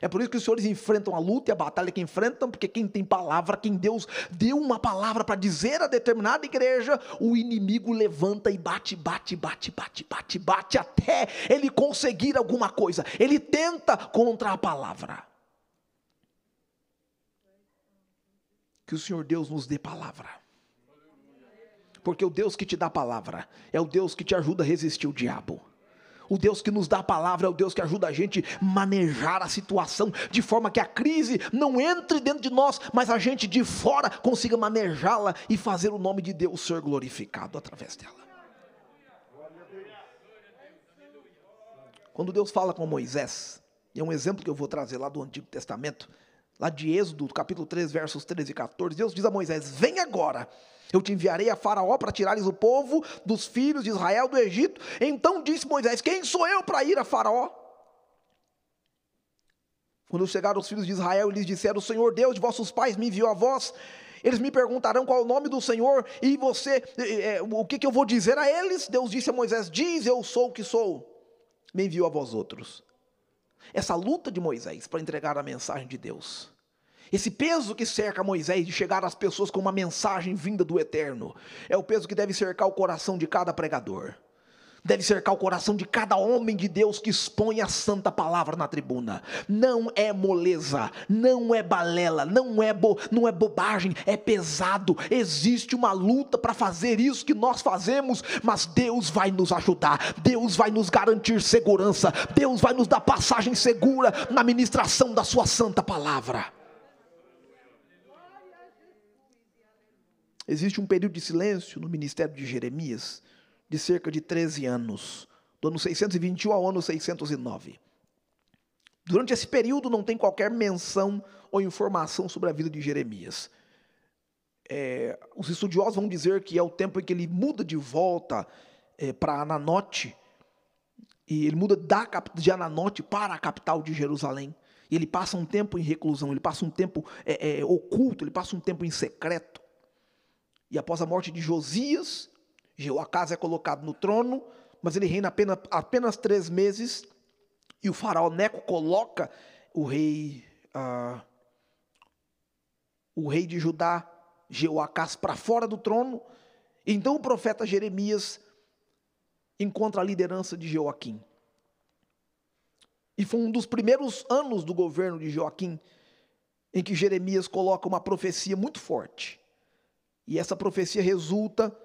É por isso que os senhores enfrentam a luta e a batalha que enfrentam, porque quem tem palavra, quem Deus deu uma palavra para dizer a determinada igreja, o inimigo levanta e bate, até ele conseguir alguma coisa. Ele tenta contra a palavra. Que o Senhor Deus nos dê palavra. Porque o Deus que te dá palavra é o Deus que te ajuda a resistir o diabo. O Deus que nos dá a palavra é o Deus que ajuda a gente a manejar a situação, de forma que a crise não entre dentro de nós, mas a gente de fora consiga manejá-la e fazer o nome de Deus ser glorificado através dela. Quando Deus fala com Moisés, e é um exemplo que eu vou trazer lá do Antigo Testamento, lá de Êxodo, capítulo 3, versos 13 e 14, Deus diz a Moisés: vem agora, eu te enviarei a Faraó para tirares o povo dos filhos de Israel do Egito. Então disse Moisés: quem sou eu para ir a Faraó? Quando chegaram os filhos de Israel, eles disseram: o Senhor Deus de vossos pais me enviou a vós. Eles me perguntarão qual é o nome do Senhor, e você, o que eu vou dizer a eles? Deus disse a Moisés: diz, eu sou o que sou, me enviou a vós outros. Essa luta de Moisés para entregar a mensagem de Deus, esse peso que cerca Moisés de chegar às pessoas com uma mensagem vinda do Eterno, é o peso que deve cercar o coração de cada pregador, deve cercar o coração de cada homem de Deus que expõe a santa palavra na tribuna. Não é moleza, não é balela, não é bobagem, é pesado. Existe uma luta para fazer isso que nós fazemos, mas Deus vai nos ajudar, Deus vai nos garantir segurança, Deus vai nos dar passagem segura na ministração da sua santa palavra. Existe um período de silêncio no ministério de Jeremias, de cerca de 13 anos, do ano 621 ao ano 609. Durante esse período não tem qualquer menção ou informação sobre a vida de Jeremias. Os estudiosos vão dizer que é o tempo em que ele muda de volta para Ananote, e ele muda de Ananote para a capital de Jerusalém. E ele passa um tempo em reclusão, ele passa um tempo oculto, ele passa um tempo em secreto. E após a morte de Josias, Jeoacás é colocado no trono, mas ele reina apenas 3 meses, e o faraó Neco coloca o rei de Judá, Jeoacás, para fora do trono. Então o profeta Jeremias encontra a liderança de Joaquim. E foi um dos primeiros anos do governo de Joaquim em que Jeremias coloca uma profecia muito forte. E essa profecia resulta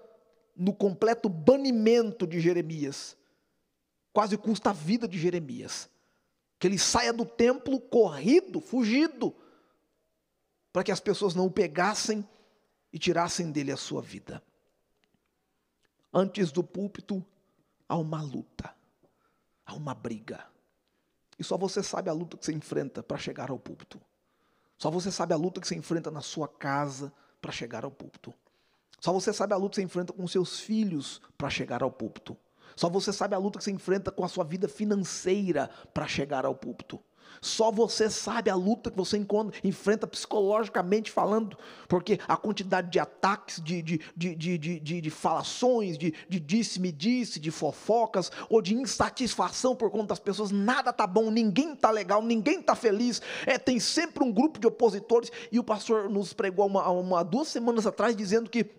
no completo banimento de Jeremias. Quase custa a vida de Jeremias. Que ele saia do templo corrido, fugido, para que as pessoas não o pegassem e tirassem dele a sua vida. Antes do púlpito, há uma luta, há uma briga. E só você sabe a luta que você enfrenta para chegar ao púlpito. Só você sabe a luta que você enfrenta na sua casa para chegar ao púlpito. Só você sabe a luta que você enfrenta com seus filhos para chegar ao púlpito. Só você sabe a luta que você enfrenta com a sua vida financeira para chegar ao púlpito. Só você sabe a luta que você enfrenta psicologicamente falando, porque a quantidade de ataques, de falações, de disse-me-disse, de fofocas, ou de insatisfação por conta das pessoas, nada está bom, ninguém está legal, ninguém está feliz, tem sempre um grupo de opositores, e o pastor nos pregou 2 semanas atrás, dizendo que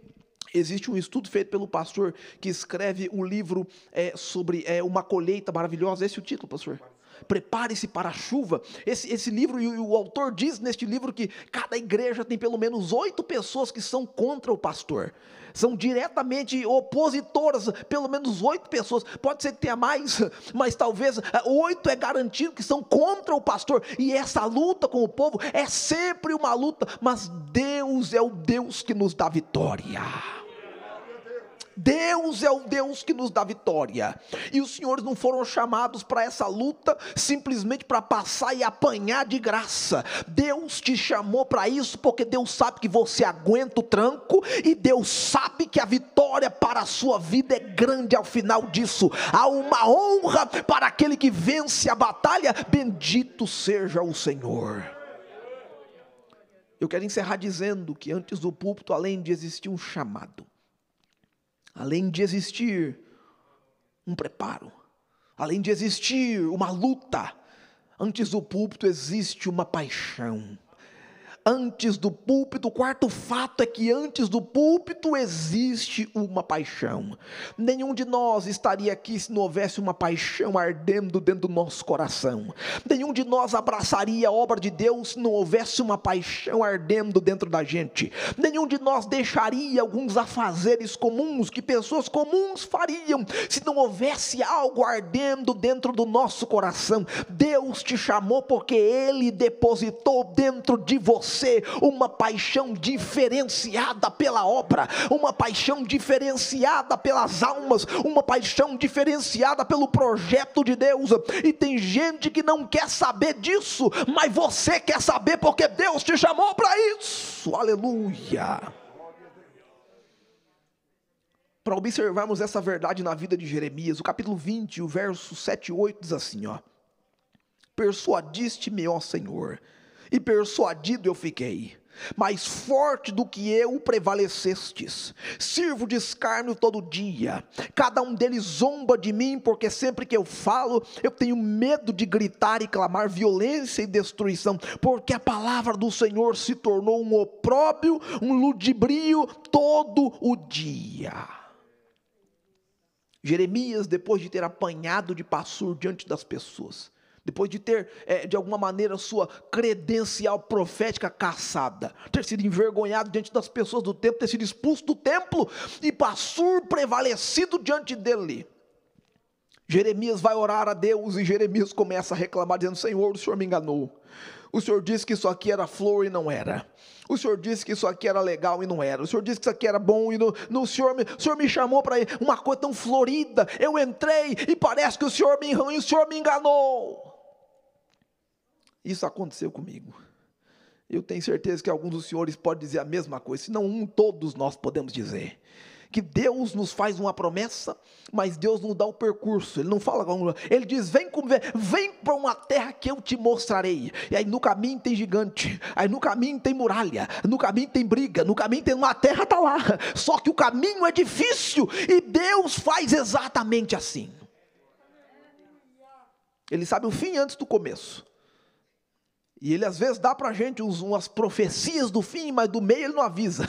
existe um estudo feito pelo pastor, que escreve um livro sobre uma colheita maravilhosa. Esse é o título, pastor? Prepare-se para a chuva. Esse livro, e o autor diz neste livro que cada igreja tem pelo menos 8 pessoas que são contra o pastor. São diretamente opositoras, pelo menos 8 pessoas. Pode ser que tenha mais, mas talvez 8 é garantido que são contra o pastor. E essa luta com o povo é sempre uma luta, mas Deus é o Deus que nos dá vitória. Deus é o Deus que nos dá vitória. E os senhores não foram chamados para essa luta simplesmente para passar e apanhar de graça. Deus te chamou para isso porque Deus sabe que você aguenta o tranco, e Deus sabe que a vitória para a sua vida é grande ao final disso. Há uma honra para aquele que vence a batalha. Bendito seja o Senhor. Eu quero encerrar dizendo que antes do púlpito, além de existir um chamado, além de existir um preparo, além de existir uma luta, antes do púlpito existe uma paixão. Antes do púlpito, o quarto fato é que antes do púlpito existe uma paixão. Nenhum de nós estaria aqui se não houvesse uma paixão ardendo dentro do nosso coração. Nenhum de nós abraçaria a obra de Deus se não houvesse uma paixão ardendo dentro da gente. Nenhum de nós deixaria alguns afazeres comuns que pessoas comuns fariam se não houvesse algo ardendo dentro do nosso coração. Deus te chamou porque Ele depositou dentro de você uma paixão diferenciada pela obra, uma paixão diferenciada pelas almas, uma paixão diferenciada pelo projeto de Deus. E tem gente que não quer saber disso, mas você quer saber porque Deus te chamou para isso. Aleluia! Para observarmos essa verdade na vida de Jeremias, o capítulo 20, o verso 7 e 8 diz assim, persuadiste-me, ó Senhor, e persuadido eu fiquei. Mais forte do que eu prevalecestes. Sirvo de escárnio todo dia. Cada um deles zomba de mim, porque sempre que eu falo, eu tenho medo de gritar e clamar violência e destruição, porque a palavra do Senhor se tornou um opróbrio, um ludibrio todo o dia. Jeremias, depois de ter apanhado de Passur diante das pessoas, depois de ter, de alguma maneira, sua credencial profética caçada, ter sido envergonhado diante das pessoas do templo, ter sido expulso do templo, e Passur prevalecido diante dele, Jeremias vai orar a Deus, e Jeremias começa a reclamar, dizendo, Senhor, o Senhor me enganou. O Senhor disse que isso aqui era flor e não era. O Senhor disse que isso aqui era legal e não era. O Senhor disse que isso aqui era bom e não, o Senhor me chamou para uma coisa tão florida. Eu entrei e parece que o Senhor me enganou. Isso aconteceu comigo. Eu tenho certeza que alguns dos senhores podem dizer a mesma coisa. Se não todos nós podemos dizer. Que Deus nos faz uma promessa, mas Deus não dá o percurso. Ele não fala, Ele diz, vem para uma terra que eu te mostrarei. E aí no caminho tem gigante, aí no caminho tem muralha, no caminho tem briga, no caminho tem uma terra, está lá. Só que o caminho é difícil, e Deus faz exatamente assim. Ele sabe o fim antes do começo. E ele às vezes dá para a gente umas profecias do fim, mas do meio ele não avisa.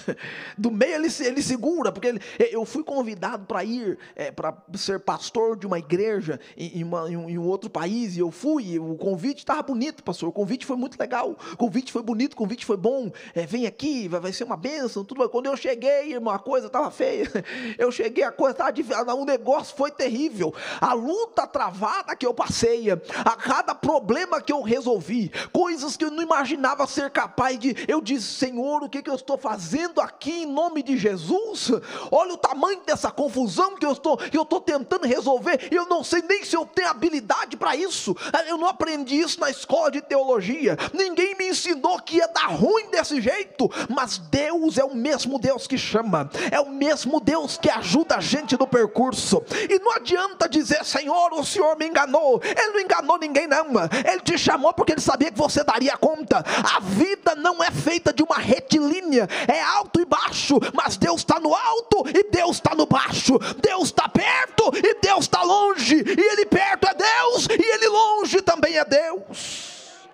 Do meio ele segura, porque eu fui convidado para ir, para ser pastor de uma igreja em um outro país, e eu fui, e o convite estava bonito, pastor, o convite foi muito legal, o convite foi bonito, o convite foi bom, vem aqui, vai ser uma bênção, tudo. Quando eu cheguei, irmão, a coisa estava feia, eu cheguei, a coisa estava difícil, o negócio foi terrível, a luta travada que eu passei, a cada problema que eu resolvi, coisas que eu não imaginava ser capaz de, eu disse, Senhor, o que eu estou fazendo aqui em nome de Jesus? Olha o tamanho dessa confusão que eu estou tentando resolver, e eu não sei nem se eu tenho habilidade para isso. Eu não aprendi isso na escola de teologia, ninguém me ensinou que ia dar ruim desse jeito, mas Deus é o mesmo Deus que chama, é o mesmo Deus que ajuda a gente no percurso, e não adianta dizer, Senhor, o Senhor me enganou. Ele não enganou ninguém não, Ele te chamou porque Ele sabia que você daria conta. A vida não é feita de uma retilínea, é alto e baixo, mas Deus está no alto e Deus está no baixo, Deus está perto e Deus está longe, e Ele perto é Deus e Ele longe também é Deus.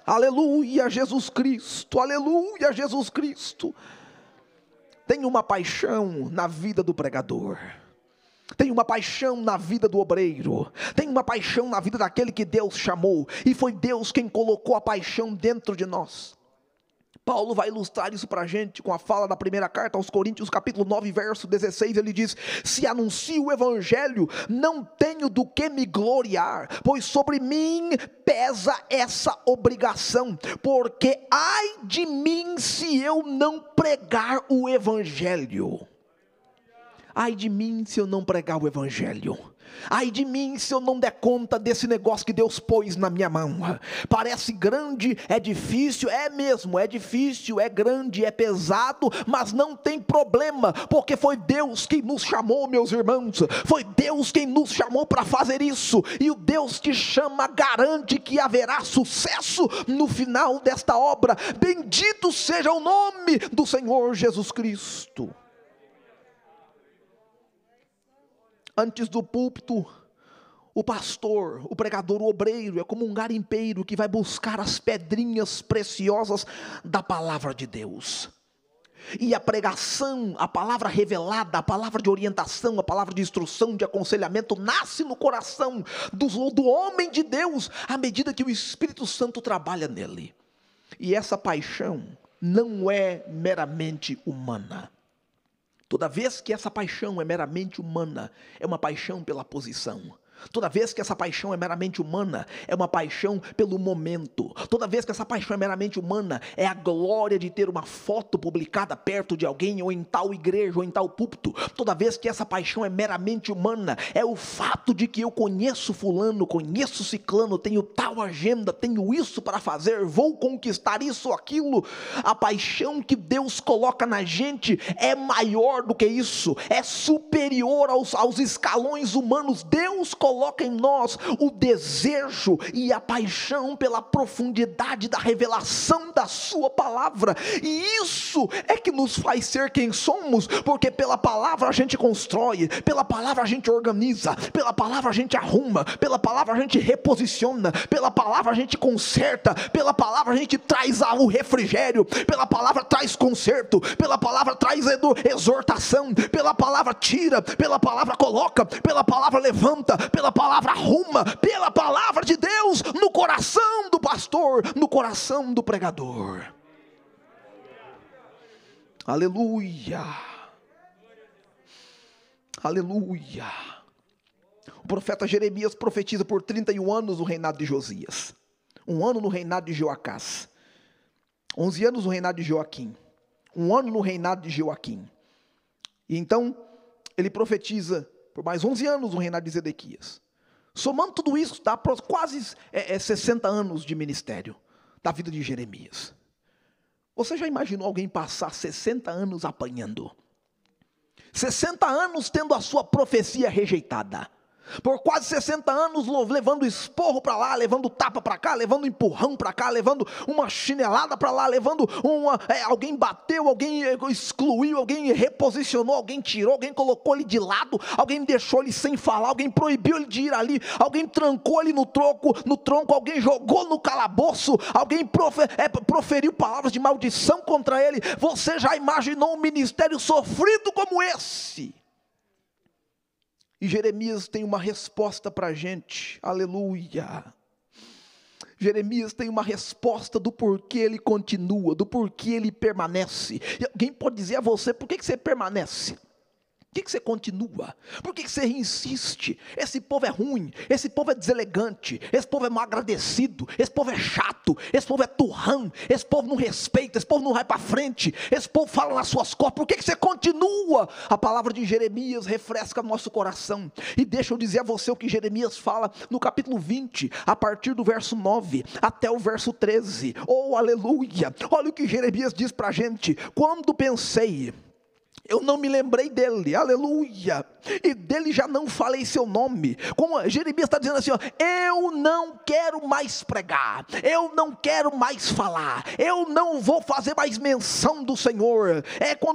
Aleluia, Jesus Cristo, aleluia, Jesus Cristo. Tem uma paixão na vida do pregador. tem uma paixão na vida do obreiro, tem uma paixão na vida daquele que Deus chamou, e foi Deus quem colocou a paixão dentro de nós. Paulo vai ilustrar isso para a gente com a fala da primeira carta aos Coríntios, capítulo 9, verso 16, ele diz: se anuncio o evangelho, não tenho do que me gloriar, pois sobre mim pesa essa obrigação, porque ai de mim se eu não pregar o evangelho. Ai de mim se eu não pregar o evangelho. Ai de mim se eu não der conta desse negócio que Deus pôs na minha mão. Parece grande, é difícil, é mesmo, é difícil, é grande, é pesado, mas não tem problema, porque foi Deus quem nos chamou, meus irmãos. Foi Deus quem nos chamou para fazer isso, e o Deus que chama garante que haverá sucesso no final desta obra. Bendito seja o nome do Senhor Jesus Cristo. Antes do púlpito, o pastor, o pregador, o obreiro é como um garimpeiro que vai buscar as pedrinhas preciosas da palavra de Deus. E a pregação, a palavra revelada, a palavra de orientação, a palavra de instrução, de aconselhamento, nasce no coração do homem de Deus, à medida que o Espírito Santo trabalha nele. E essa paixão não é meramente humana. Toda vez que essa paixão é meramente humana, é uma paixão pela posição. Toda vez que essa paixão é meramente humana, é uma paixão pelo momento. Toda vez que essa paixão é meramente humana, é a glória de ter uma foto publicada perto de alguém, ou em tal igreja, ou em tal púlpito. Toda vez que essa paixão é meramente humana, é o fato de que eu conheço fulano, conheço ciclano, tenho tal agenda, tenho isso para fazer, vou conquistar isso ou aquilo. A paixão que Deus coloca na gente é maior do que isso, é superior aos escalões humanos. Deus coloca em nós o desejo e a paixão pela profundidade da revelação da sua palavra, e isso é que nos faz ser quem somos, porque pela palavra a gente constrói, pela palavra a gente organiza, pela palavra a gente arruma, pela palavra a gente reposiciona, pela palavra a gente conserta, pela palavra a gente traz o refrigério, pela palavra traz conserto, pela palavra traz exortação, pela palavra tira, pela palavra coloca, pela palavra levanta, pela palavra arruma, pela palavra de Deus no coração do pastor, no coração do pregador. Aleluia, aleluia. O profeta Jeremias profetiza por 31 anos o reinado de Josias, 1 ano no reinado de Joacás, 11 anos no reinado de Joaquim, 1 ano no reinado de Joaquim, e então ele profetiza por mais 11 anos no reinado de Zedequias. Somando tudo isso, dá quase 60 anos de ministério da vida de Jeremias. Você já imaginou alguém passar 60 anos apanhando? 60 anos tendo a sua profecia rejeitada? Por quase 60 anos levando esporro para lá, levando tapa para cá, levando empurrão para cá, levando uma chinelada para lá, levando alguém bateu, alguém excluiu, alguém reposicionou, alguém tirou, alguém colocou ele de lado, alguém deixou ele sem falar, alguém proibiu ele de ir ali, alguém trancou ele no tronco, alguém jogou no calabouço, alguém proferiu palavras de maldição contra ele. Você já imaginou um ministério sofrido como esse? E Jeremias tem uma resposta para a gente, aleluia. Jeremias tem uma resposta do porquê ele continua, do porquê ele permanece. E alguém pode dizer a você: por que você permanece? Por que você continua? Por que você insiste? Esse povo é ruim, esse povo é deselegante, esse povo é mal agradecido, esse povo é chato, esse povo é turrão, esse povo não respeita, esse povo não vai para frente, esse povo fala nas suas costas. Por que você continua? A palavra de Jeremias refresca nosso coração. E deixa eu dizer a você o que Jeremias fala no capítulo 20, a partir do verso 9 até o verso 13. Oh, aleluia! Olha o que Jeremias diz para a gente: quando pensei, eu não me lembrei dele, aleluia, e dele já não falei seu nome. Como Jeremias está dizendo assim, ó, eu não quero mais pregar, eu não quero mais falar, eu não vou fazer mais menção do Senhor.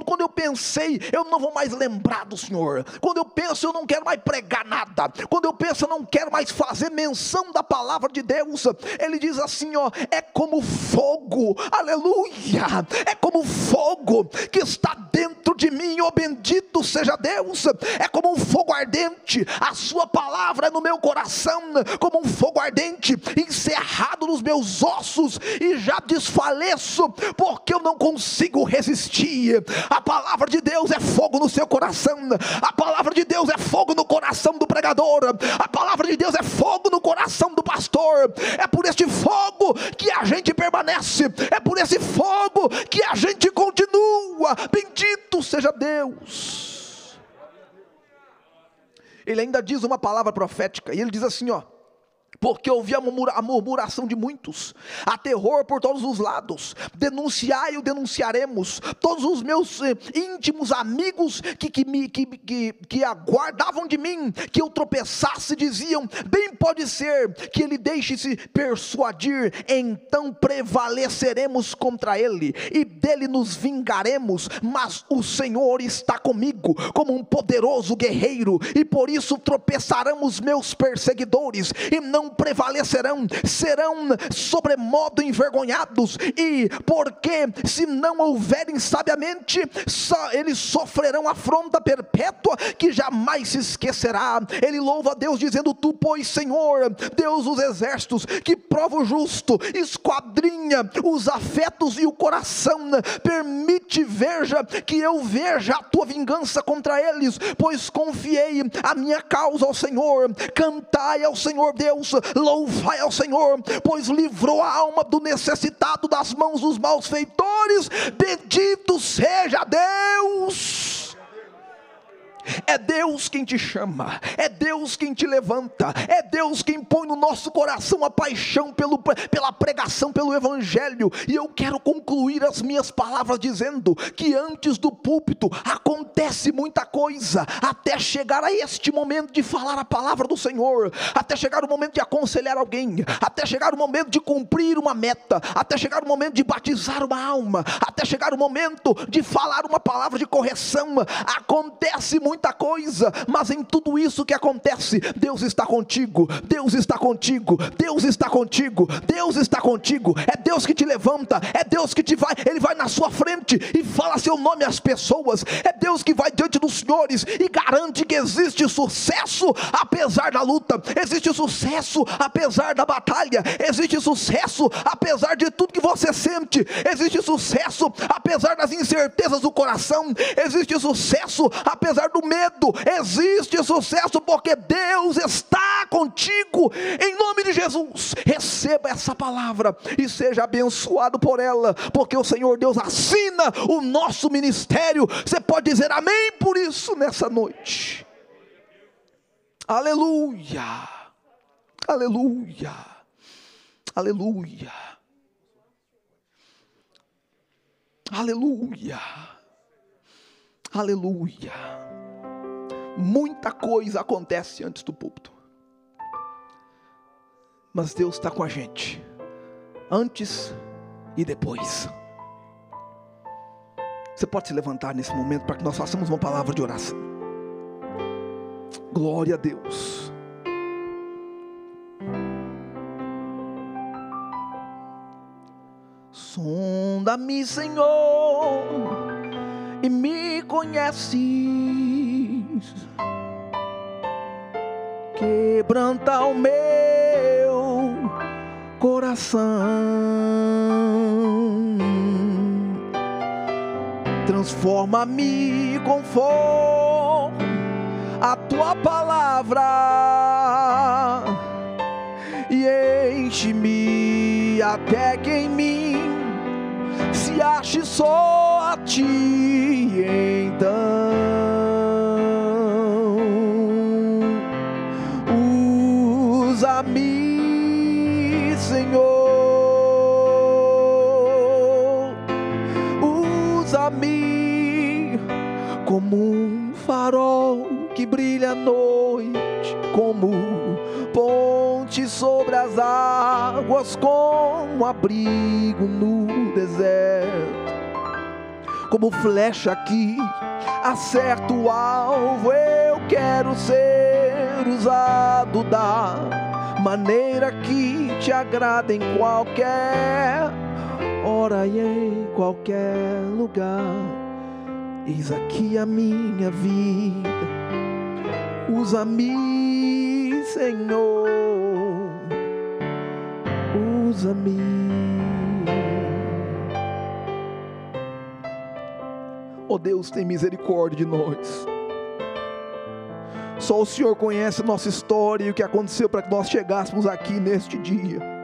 Quando eu pensei, eu não vou mais lembrar do Senhor. Quando eu penso, eu não quero mais pregar nada. Quando eu penso, eu não quero mais fazer menção da palavra de Deus. Ele diz assim, ó, é como fogo, aleluia, é como fogo que está dentro de mim, mim, oh bendito seja Deus. É como um fogo ardente, a sua palavra é no meu coração, como um fogo ardente, encerrado nos meus ossos, e já desfaleço, porque eu não consigo resistir. A palavra de Deus é fogo no seu coração, a palavra de Deus é fogo no coração do pregador, a palavra de Deus é fogo no coração do pastor. É por este fogo que a gente permanece, é por esse fogo que a gente continua. Bendito seja Deus. Ele ainda diz uma palavra profética, e ele diz assim, ó: porque ouvi a murmuração de muitos, há terror por todos os lados, denunciai e o denunciaremos. Todos os meus íntimos amigos que aguardavam de mim que eu tropeçasse, diziam: bem pode ser que ele deixe-se persuadir, então prevaleceremos contra ele, e dele nos vingaremos. Mas o Senhor está comigo, como um poderoso guerreiro, e por isso tropeçarão os meus perseguidores, e não prevalecerão, serão sobremodo envergonhados. E porque se não houverem sabiamente, eles sofrerão afronta perpétua, que jamais se esquecerá. Ele louva a Deus dizendo: tu, pois, Senhor, Deus dos exércitos, que prova o justo, esquadrinha os afetos e o coração, permite, veja, que eu veja a tua vingança contra eles, pois confiei a minha causa ao Senhor. Cantai ao Senhor Deus, louvai ao Senhor, pois livrou a alma do necessitado das mãos dos malfeitores. Bendito seja Deus. É Deus quem te chama, é Deus quem te levanta, é Deus quem põe no nosso coração a paixão pela pregação, pelo evangelho. E eu quero concluir as minhas palavras dizendo que antes do púlpito acontece muita coisa, até chegar a este momento de falar a palavra do Senhor, até chegar o momento de aconselhar alguém, até chegar o momento de cumprir uma meta, até chegar o momento de batizar uma alma, até chegar o momento de falar uma palavra de correção. Acontece muita coisa, mas em tudo isso que acontece, Deus está contigo, Deus está contigo, Deus está contigo, Deus está contigo. É Deus que te levanta, é Deus que Ele vai na sua frente e fala seu nome às pessoas. É Deus que vai diante dos senhores e garante que existe sucesso apesar da luta, existe sucesso apesar da batalha, existe sucesso apesar de tudo que você sente, existe sucesso apesar das incertezas do coração, existe sucesso apesar do medo, existe sucesso porque Deus está contigo. Em nome de Jesus, receba essa palavra e seja abençoado por ela, porque o Senhor Deus assina o nosso ministério. Você pode dizer amém por isso nessa noite. Aleluia, aleluia, aleluia, aleluia, aleluia. Muita coisa acontece antes do púlpito, mas Deus está com a gente antes e depois. Você pode se levantar nesse momento para que nós façamos uma palavra de oração. Glória a Deus. Sonda-me, Senhor, e me conheces. Quebranta o meu coração, transforma-me conforme a tua palavra e enche-me até que em mim se ache só a ti. Então usa-me, Senhor, usa-me como um farol que brilha à noite, como ponte sobre as águas, como abrigo no deserto, como flecha que acerta o alvo. Eu quero ser usado da maneira que te agrada, em qualquer hora e em qualquer lugar. Eis aqui a minha vida, usa-me, Senhor, usa-me. Oh Deus, tem misericórdia de nós. Só o Senhor conhece a nossa história e o que aconteceu para que nós chegássemos aqui neste dia.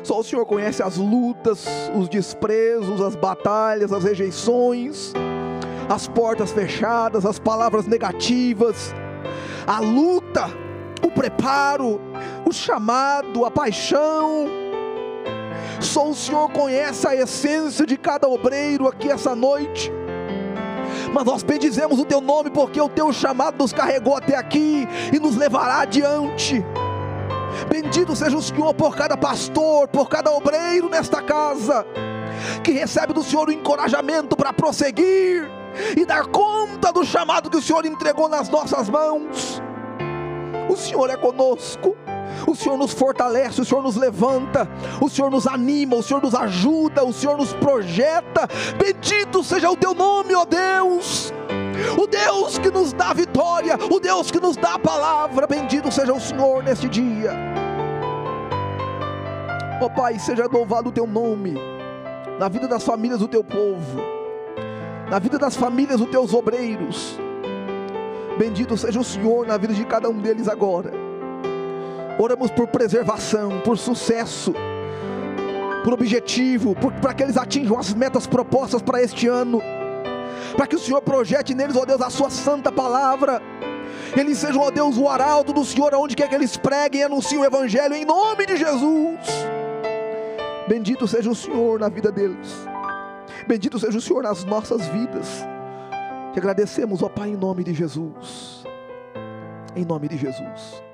Só o Senhor conhece as lutas, os desprezos, as batalhas, as rejeições, as portas fechadas, as palavras negativas, a luta, o preparo, o chamado, a paixão. Só o Senhor conhece a essência de cada obreiro aqui essa noite. Mas nós bendizemos o Teu nome, porque o Teu chamado nos carregou até aqui e nos levará adiante. Bendito seja o Senhor por cada pastor, por cada obreiro nesta casa, que recebe do Senhor o encorajamento para prosseguir e dar conta do chamado que o Senhor entregou nas nossas mãos. O Senhor é conosco, o Senhor nos fortalece, o Senhor nos levanta, o Senhor nos anima, o Senhor nos ajuda, o Senhor nos projeta. Bendito seja o Teu nome, ó Deus, o Deus que nos dá a vitória, o Deus que nos dá a palavra. Bendito seja o Senhor neste dia. Ó Pai, seja louvado o Teu nome na vida das famílias do Teu povo, na vida das famílias dos Teus obreiros. Bendito seja o Senhor na vida de cada um deles agora. Oramos por preservação, por sucesso, por objetivo, para que eles atinjam as metas propostas para este ano, para que o Senhor projete neles, ó Deus, a sua santa palavra. Eles sejam, ó Deus, o arauto do Senhor aonde quer que eles preguem e anunciem o Evangelho, em nome de Jesus. Bendito seja o Senhor na vida deles, bendito seja o Senhor nas nossas vidas. Te agradecemos, ó Pai, em nome de Jesus, em nome de Jesus.